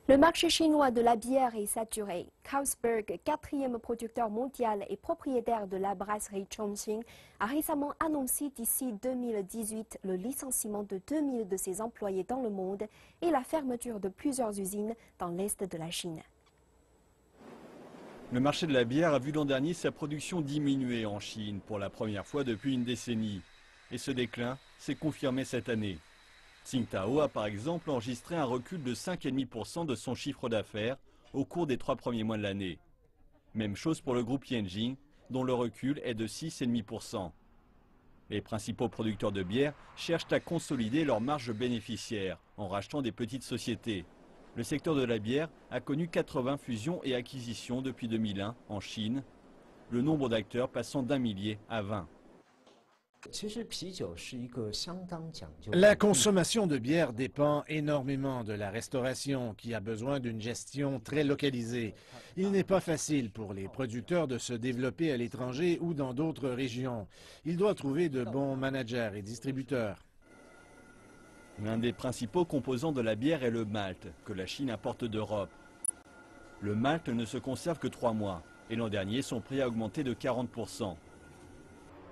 Le marché chinois de la bière est saturé. Carlsberg, quatrième producteur mondial et propriétaire de la brasserie Chongqing, a récemment annoncé d'ici 2018 le licenciement de 2000 de ses employés dans le monde et la fermeture de plusieurs usines dans l'est de la Chine. Le marché de la bière a vu l'an dernier sa production diminuer en Chine pour la première fois depuis une décennie. Et ce déclin s'est confirmé cette année. Tsingtao a par exemple enregistré un recul de 5,5% de son chiffre d'affaires au cours des 3 premiers mois de l'année. Même chose pour le groupe Yanjing, dont le recul est de 6,5%. Les principaux producteurs de bière cherchent à consolider leurs marges bénéficiaires en rachetant des petites sociétés. Le secteur de la bière a connu 80 fusions et acquisitions depuis 2001 en Chine, le nombre d'acteurs passant d'1 millier à 20. La consommation de bière dépend énormément de la restauration qui a besoin d'une gestion très localisée. Il n'est pas facile pour les producteurs de se développer à l'étranger ou dans d'autres régions. Ils doivent trouver de bons managers et distributeurs. L'un des principaux composants de la bière est le malt, que la Chine importe d'Europe. Le malt ne se conserve que 3 mois, et l'an dernier, son prix a augmenté de 40%.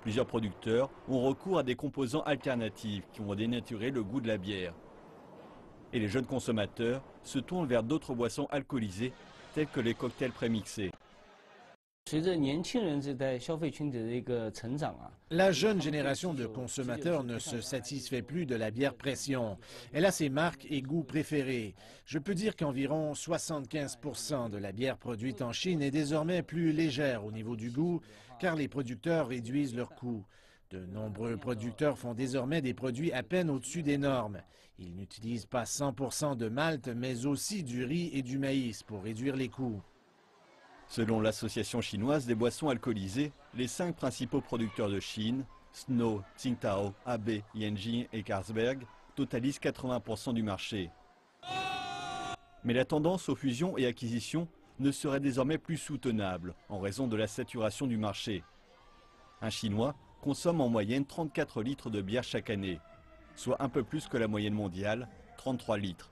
Plusieurs producteurs ont recours à des composants alternatifs qui vont dénaturer le goût de la bière. Et les jeunes consommateurs se tournent vers d'autres boissons alcoolisées, telles que les cocktails prémixés. La jeune génération de consommateurs ne se satisfait plus de la bière pression. Elle a ses marques et goûts préférés. Je peux dire qu'environ 75% de la bière produite en Chine est désormais plus légère au niveau du goût, car les producteurs réduisent leurs coûts. De nombreux producteurs font désormais des produits à peine au-dessus des normes. Ils n'utilisent pas 100% de malt, mais aussi du riz et du maïs pour réduire les coûts. Selon l'association chinoise des boissons alcoolisées, les 5 principaux producteurs de Chine, Snow, Tsingtao, AB, Yanjing et Carlsberg, totalisent 80% du marché. Mais la tendance aux fusions et acquisitions ne serait désormais plus soutenable en raison de la saturation du marché. Un Chinois consomme en moyenne 34 litres de bière chaque année, soit un peu plus que la moyenne mondiale, 33 litres.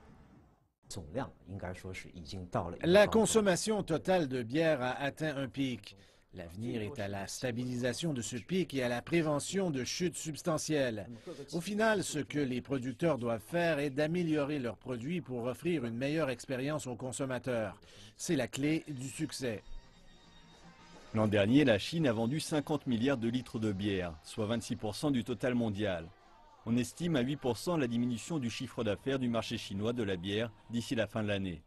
La consommation totale de bière a atteint un pic. L'avenir est à la stabilisation de ce pic et à la prévention de chutes substantielles. Au final, ce que les producteurs doivent faire est d'améliorer leurs produits pour offrir une meilleure expérience aux consommateurs. C'est la clé du succès. L'an dernier, la Chine a vendu 50 milliards de litres de bière, soit 26% du total mondial. On estime à 8% la diminution du chiffre d'affaires du marché chinois de la bière d'ici la fin de l'année.